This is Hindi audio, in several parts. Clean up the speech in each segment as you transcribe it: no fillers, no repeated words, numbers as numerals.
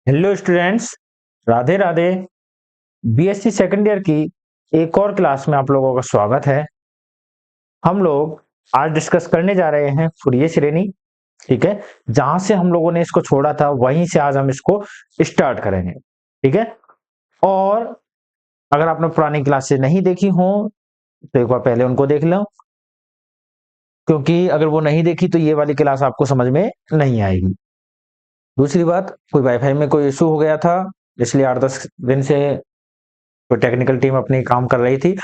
Hello students, Radhe Radhe. BSc second year की एक और क्लास में आप लोगों का स्वागत है। हम लोग आज डिस्कस करने जा रहे हैं फूरिये श्रेणी। ठीक है, जहां से हम लोगों ने इसको छोड़ा था वहीं से आज हम इसको स्टार्ट करेंगे। ठीक है, और अगर आपने पुरानी क्लासेस नहीं देखी हो तो एक बार पहले उनको देख लो, क्योंकि अगर वो नहीं देखी तो ये वाली क्लास आपको समझ में नहीं आएगी। दूसरी बात, कोई वाईफाई में कोई इशू हो गया था, इसलिए 8-10 दिन से कोई टेक्निकल टीम अपनी काम कर रही थी।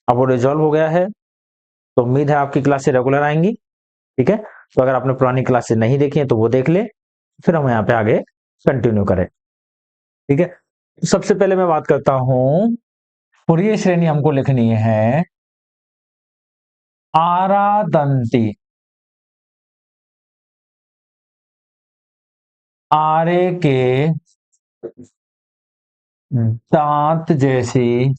अब वो रिजॉल्व हो गया है, तो उम्मीद है आपकी क्लासेस रेगुलर आएंगी। ठीक है, तो अगर आपने पुरानी क्लासेस नहीं देखी है तो वो देख ले, फिर हम यहाँ पे आगे कंटिन्यू करें। ठीक है, सबसे पहले मैं बात करता हूं, फूरिये श्रेणी हमको लिखनी है आरादंती। आरे के दांत जैसी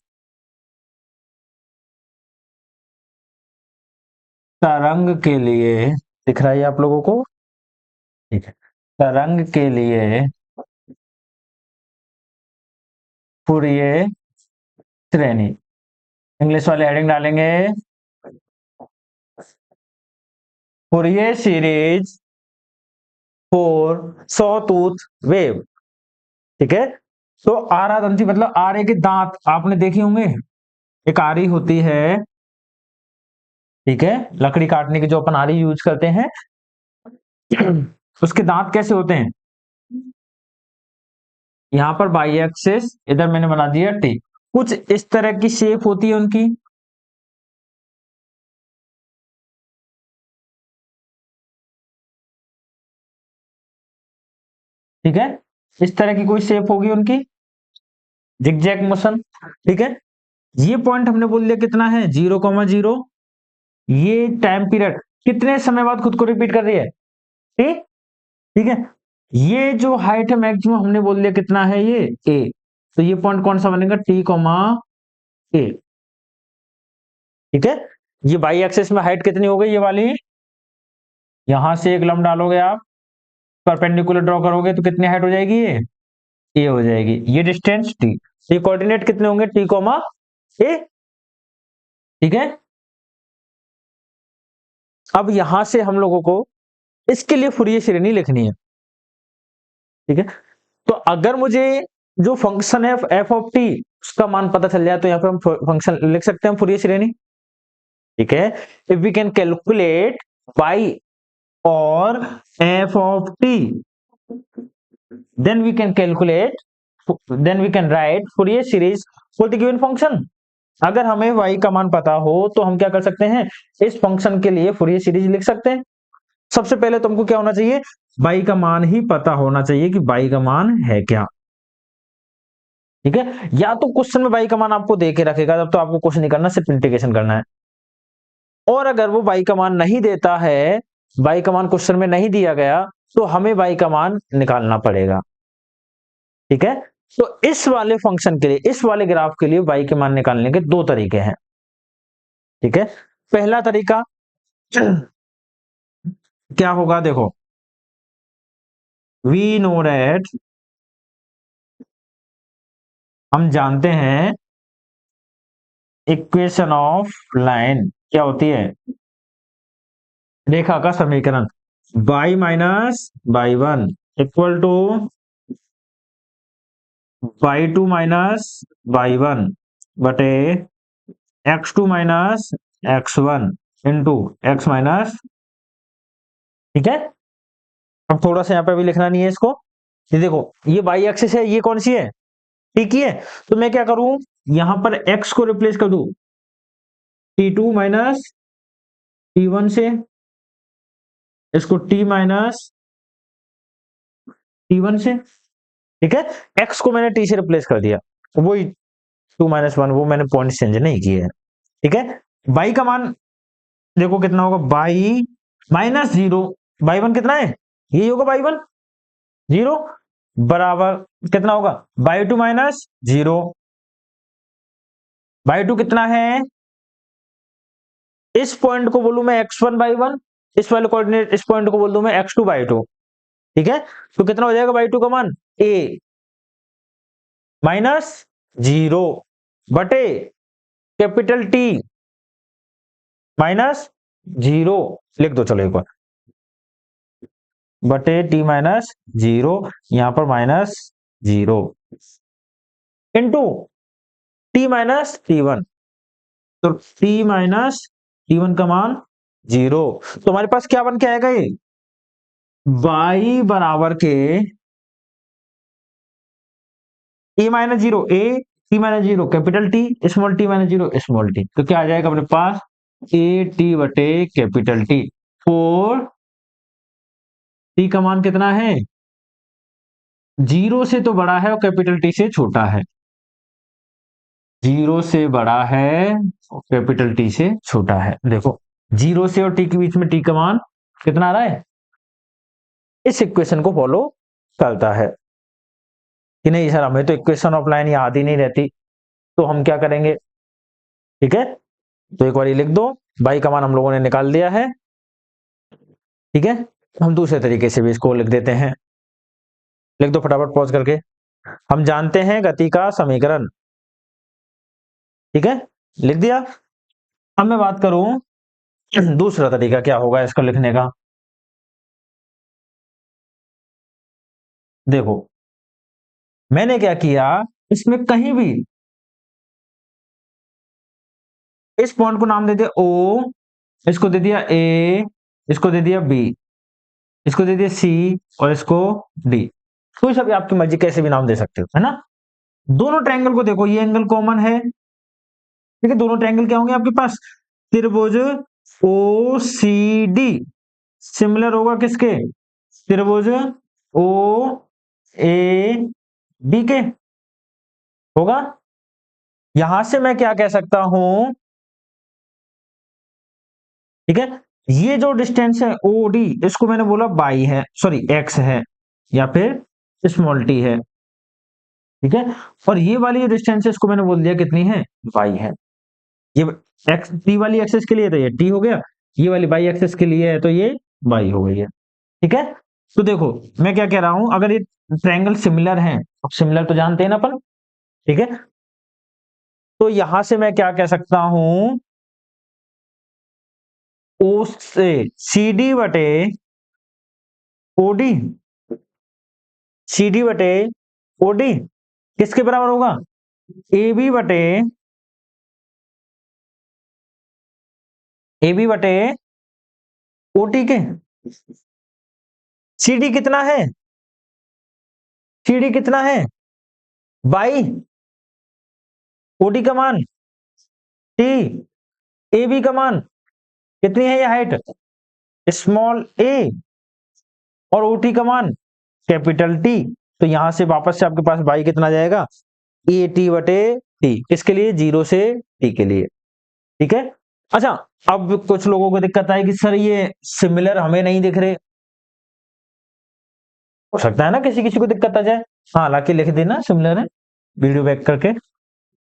तरंग के लिए, दिख रहा है आप लोगों को? ठीक है, तरंग के लिए फूरिये श्रेणी, इंग्लिश वाले हेडिंग डालेंगे Fourier series for sawtooth wave. ठीक है, तो आरादंती मतलब आरे के दांत आपने देखे होंगे। एक आरी होती है, ठीक है, लकड़ी काटने की जो अपन आरी यूज करते हैं उसके दांत कैसे होते हैं? यहाँ पर बाई एक्सिस, इधर मैंने बना दिया टी। कुछ इस तरह की शेप होती है उनकी। ठीक है, इस तरह की कोई शेप होगी उनकी, जिगजैग मोशन। ठीक है, ये पॉइंट हमने बोल दिया कितना है, 0,0। ये टाइम पीरियड कितने समय बाद खुद को रिपीट कर रही है, ठीक। ठीक है, ये जो हाइट है मैक्सिमम हमने बोल दिया कितना है, ये ए। तो ये पॉइंट कौन सा बनेगा, टी कॉमा ए। ठीक है, ये बाई एक्सिस में हाइट कितनी हो गई, ये वाली। यहां से एक लंब डालोगे आप, परपेंडिकुलर ड्रॉ करोगे तो कितनी हाइट हो जाएगी, ये हो जाएगी। ये डिस्टेंस टी, ये कोऑर्डिनेट कितने होंगे, टी कॉमा ए। ठीक है, अब यहां से हम लोगों को इसके लिए फूरिये श्रेणी लिखनी है। ठीक है, तो अगर मुझे जो फंक्शन है एफ ऑफ टी उसका मान पता चल जाए तो यहाँ पे हम फंक्शन लिख सकते हैं फूरिये श्रेणी। ठीक है, if we can calculate by और f of t, then we can calculate, then we can write Fourier series for the given function। अगर हमें y का मान पता हो तो हम क्या कर सकते हैं, इस फंक्शन के लिए फूरियर सीरीज लिख सकते हैं। सबसे पहले तुमको क्या होना चाहिए, y का मान ही पता होना चाहिए कि y का मान है क्या। ठीक है, या तो क्वेश्चन में y का मान आपको दे के रखेगा, तब तो आपको कुछ नहीं करना, सिर्फ इंटीग्रेशन करना है। और अगर वो y का मान नहीं देता है, y का मान क्वेश्चन में नहीं दिया गया, तो हमें y का मान निकालना पड़ेगा। ठीक है, तो इस वाले फंक्शन के लिए, इस वाले ग्राफ के लिए y के मान निकालने के दो तरीके हैं। ठीक है, पहला तरीका क्या होगा, देखो, वी नो दैट, हम जानते हैं इक्वेशन ऑफ लाइन क्या होती है, रेखा का समीकरण, y minus y1 equal to y2 minus y1 बटे x2 minus x1 into x minus. ठीक है, अब थोड़ा सा यहाँ पे भी लिखना नहीं है इसको। ये देखो, ये y एक्सिस है, ये कौन सी है, ठीक ही है। तो मैं क्या करूं, यहां पर x को रिप्लेस कर दूं t2 माइनस t1 से, इसको t माइनस t1 से। ठीक है, x को मैंने t से रिप्लेस कर दिया, वही 2 - 1, वो मैंने पॉइंट चेंज नहीं किए हैं। ठीक है, y का मान देखो कितना होगा, y माइनस 0, y1 कितना है, यही होगा y1 0, बराबर कितना होगा, y2 माइनस 0। y2 कितना है, इस पॉइंट को बोलूं मैं x1/1, इस वाले कोऑर्डिनेट, इस पॉइंट को बोल दूं मैं x2/2। ठीक है, तो कितना हो जाएगा y2 का मान a माइनस 0 बटे कैपिटल T माइनस 0 लिख दो, चलो एक बार, बटे T माइनस 0, यहां पर minus 0 into T minus T1, तो T माइनस T1 का मान 0, तो हमारे पास क्या बन के आएगा ये y बराबर के a minus 0 a, t minus 0 capital T, small t minus 0 small t, तो क्या आ जाएगा अपने पास a t बटे कैपिटल T, फोर t का मान कितना है 0 से तो बड़ा है और कैपिटल T से छोटा है, 0 से बड़ा है और कैपिटल T से छोटा है। देखो 0 से और t के बीच में t का मान कितना आ रहा है, इस इक्वेशन को फॉलो करता है कि नहीं सर हमें तो इक्वेशन ऑफ लाइन याद ही नहीं रहती, तो हम क्या करेंगे, ठीक है, तो एक बार ये लिख दो, y का मान हम लोगों ने निकाल दिया है, ठीक है, हम दूसरे तरीके से भी इसको लिख देते हैं, लिख दो फटाफट पॉज करके। हम जानते हैं गति का समीकरण, ठीक है, लिख दिया। अब मैं बात करूं दूसरा तरीका क्या होगा इसको लिखने का। देखो मैंने क्या किया, इसमें कहीं भी इस पॉइंट को नाम दे दिया O, इसको दे दिया A, इसको दे दिया B, इसको दे दिया C और इसको D, कोई सा भी आपकी मर्जी कैसे भी नाम दे सकते हो, है ना। दोनों ट्रायंगल को देखो, ये एंगल कॉमन है, ठीक है, दोनों ट्रायंगल क्या होंगे आपके पास, त्रिभुज ओ सी डी सिमिलर होगा किसके, त्रिभुज ओ ए बी के होगा। यहां से मैं क्या कह सकता हूं, ठीक है, ये जो डिस्टेंस है ओ डी, इसको मैंने बोला बाई है, सॉरी एक्स है या फिर स्मॉल टी है, ठीक है, और ये वाली जो डिस्टेंस है इसको मैंने बोल दिया कितनी है, वाई है। ये एक्स टी वाली एक्सेस के लिए तो ये टी हो गया, ये वाली बाई एक्सेस के लिए है तो ये बाई हो गई है, ठीक है। तो देखो मैं क्या कह रहा हूं, अगर ये ट्रायंगल सिमिलर है, अब सिमिलर तो जानते हैं ना अपन, ठीक है, तो यहां से मैं क्या कह सकता हूं, ओ से सी डी बटे ओडी, सी डी बटे ओडी किसके बराबर होगा, ए बी बटे ओटी के। सी डी कितना है, सी डी कितना है बाई ओडी का मान टी, ए बी का मान कितनी है ये हाइट स्मॉल ए, और ओटी का मान कैपिटल टी, तो यहां से वापस से आपके पास बाई कितना जाएगा, ए टी बटे टी, किसके लिए 0 से टी के लिए, ठीक है। अच्छा अब कुछ लोगों को दिक्कत आई कि सर ये सिमिलर हमें नहीं दिख रहे, हो सकता है ना किसी किसी को दिक्कत आ जाए, हाँ हालांकि लिख देना सिमिलर है वीडियो बैक करके,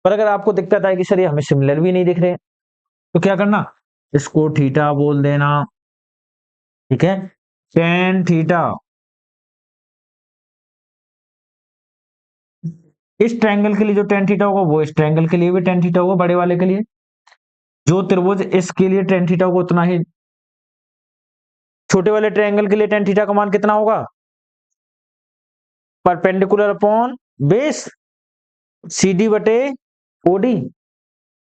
पर अगर आपको दिक्कत आए कि सर ये हमें सिमिलर भी नहीं दिख रहे, तो क्या करना, इसको थीटा बोल देना, ठीक है, टेन थीटा, इस ट्रायंगल के लिए जो टेन थीटा होगा वो इस ट्रायंगल के लिए भी टेन थीटा होगा, बड़े वाले के लिए, जो त्रिभुज इसके लिए टेन थीटा होगा उतना ही छोटे वाले ट्रायंगल के लिए टेन थीटा का मान कितना होगा, perpendicular upon base C D बटे ओडी,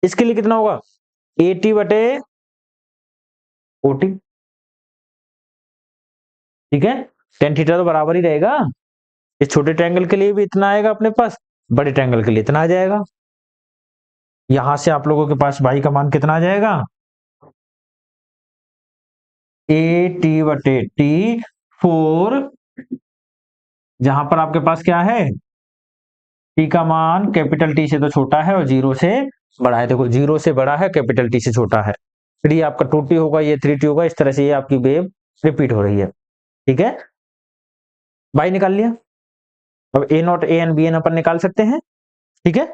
इसके लिए कितना होगा ए टी बटे ओटी, ठीक है, टेन थीटा तो बराबर ही रहेगा, इस छोटे ट्रायंगल के लिए भी इतना आएगा अपने पास, बड़े ट्रायंगल के लिए इतना आ जाएगा। यहां से आप लोगों के पास बाई का मान कितना आ जाएगा, ए टी बटे टी, फोर, जहां पर आपके पास क्या है, टी का मान कैपिटल टी से तो छोटा है और 0 से बड़ा है, देखो 0 से बड़ा है कैपिटल टी से छोटा है, फिर ये आपका 2t होगा, ये 3t होगा, इस तरह से ये आपकी वेव रिपीट हो रही है, ठीक है, बाई निकाल लिया। अब a naught a n b n अपन निकाल सकते हैं, ठीक है।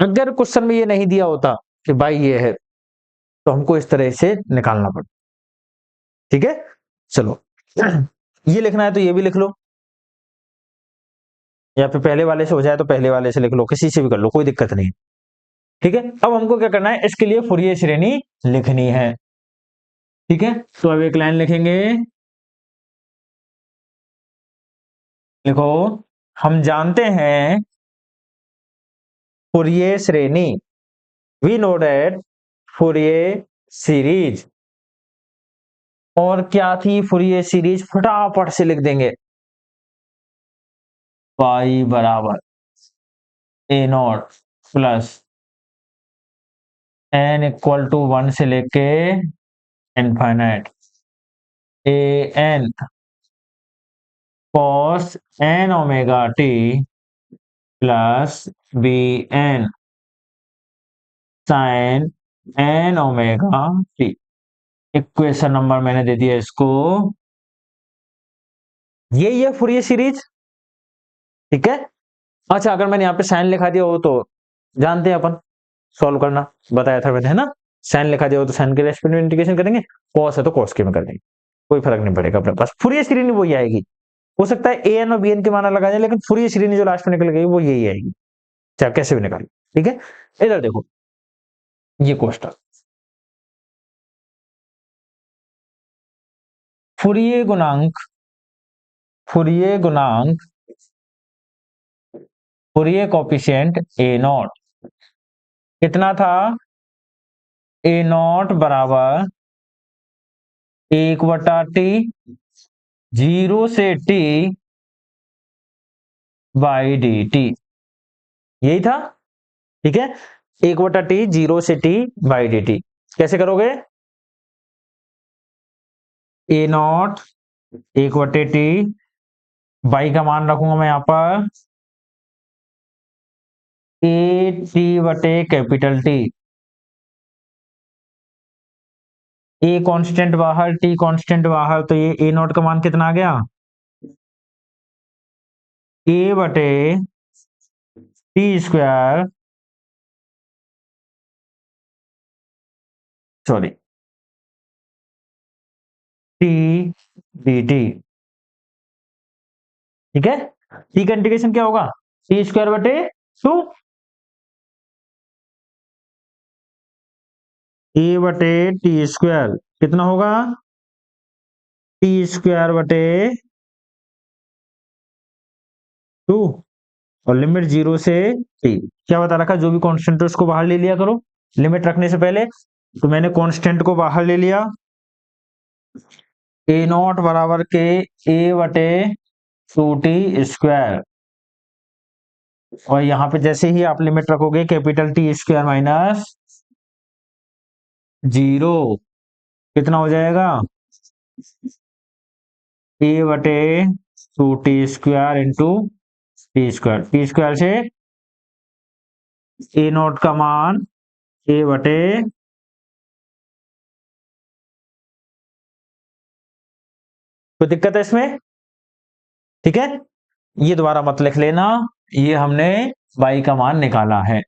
अगर क्वेश्चन में ये नहीं दिया होता कि बाई ये है तो हमको इस तरह से निकालना पड़ता, ठीक है, चलो ये लिखना है तो ये भी लिख लो, या फिर पहले वाले से हो जाए तो पहले वाले से लिख लो, किसी से भी कर लो, कोई दिक्कत नहीं। ठीक है, अब हमको क्या करना है, इसके लिए फूरिये श्रेणी लिखनी है। ठीक है, तो अब एक लाइन लिखेंगे, देखो हम जानते हैं फूरिये श्रेणी, we know that Fourier series. और क्या थी फूरिये सीरीज, फटाफट से लिख देंगे, पाई बराबर a naught plus n equal to 1 से लेके infinite a n cos n omega t plus b n sine n omega t. Equation number मैंने दे दिया इसको, यही है फूरिये सीरीज। ठीक है, अच्छा अगर मैंने यहाँ पे साइन लिखा दिया हो तो जानते हैं अपन सॉल्व करना, बताया था मैंने, है ना। साइन लिखा दिया हो तो साइन के रेस्पेक्ट में इंटीग्रेशन करेंगे, कॉस है तो कॉस के में कर देंगे, कोई फर्क नहीं पड़ेगा अपने पास, फूरिये श्रेणी वही आएगी। हो सकता है ए एन और बी एन के माना लगा जाए, लेकिन फूरिये श्रेणी जो लास्ट में निकल गई वो यही आएगी, चाहे कैसे भी निकालो। ठीक है, इधर देखो ये क्वेश्चन, फूरिये गुणांक, फूरिये गुणांक, फूरिये कोफिशिएंट ए नॉट कितना था, ए नॉट बराबर 1/t 0 से t बाई डी टी, यही था। ठीक है, 1/t 0 से t बाई डी टी कैसे करोगे, ए नॉट 1/t, बाई का मान रखूंगा मैं यहां पर ए टी बटे कैपिटल टी, ए कांस्टेंट बाहर टी कांस्टेंट बाहर, तो ये ए नॉट का मान कितना आ गया, ए बटे T square, sorry T D T. ठीक है, टी का इंटीग्रेशन क्या होगा, टी स्क्वायर बटे 2, ए बटे टी स्क्वायर कितना होगा, टी स्क्वायर बटे 2, और लिमिट 0 से टी, क्या बता रखा, जो भी कांस्टेंट है उसको बाहर ले लिया करो लिमिट रखने से पहले। तो मैंने कांस्टेंट को बाहर ले लिया, ए नॉट बराबर के ए बटे 2t स्क्वायर, और यहाँ पे जैसे ही आप लिमिट रखोगे कैपिटल टी स्क्वायर माइनस 0 कितना हो जाएगा, ए बटे 2t square into T square से ए नॉट का मान ए बटे, कोई दिक्कत है इसमें। ठीक है, ये दोबारा मत लिख लेना, ये हमने y का मान निकाला है।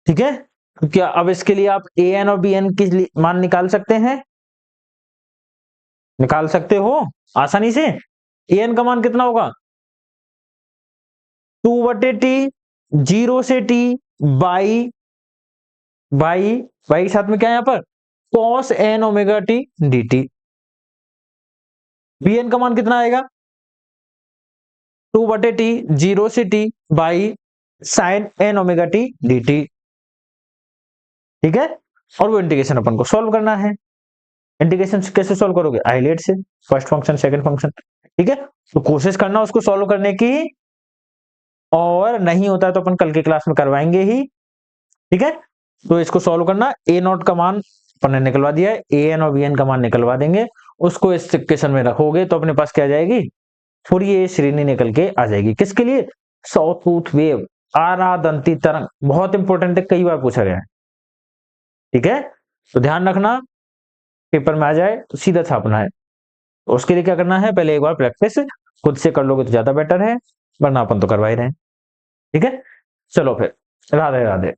ठीक है, तो क्या अब इसके लिए आप ए एन और बी एन की मान निकाल सकते हैं, निकाल सकते हो आसानी से। ए एन का मान कितना होगा, 2/t 0 से t बाई बाई बाई के साथ में क्या है यहाँ पर cos n omega t dt। B N का मान कितना आएगा, 2/t 0 से t by sine n omega t dt। ठीक है, और वो इंटीग्रेशन अपन को सॉल्व करना है। इंटीग्रेशन कैसे सॉल्व करोगे, आइलेट से, फर्स्ट फंक्शन सेकंड फंक्शन। ठीक है, तो कोशिश करना उसको सॉल्व करने की, और नहीं होता है तो अपन कल की क्लास में करवाएंगे ही। ठीक है, तो इसको सॉल्व करना, ए नॉट का मान अपन ने निकलवा दिया है, ए एन और बी एन का मान निकलवा देंगे, उसको इस इक्वेशन में रखोगे तो अपने पास क्या आ जाएगी, फूरिये श्रेणी निकल के आ जाएगी। किसके लिए, सॉटूथ वेव, आरादंती तरंग, बहुत इंपॉर्टेंट है, कई बार पूछा गया है। ठीक है, तो ध्यान रखना, पेपर में आ जाए तो सीधा छापना है। तो उसके लिए क्या करना है, पहले एक बार प्रैक्टिस खुद से कर लोगे तो ज्यादा बेटर है, वरना अपन तो करवा ही रहे हैं। ठीक है, चलो फिर, राधे राधे।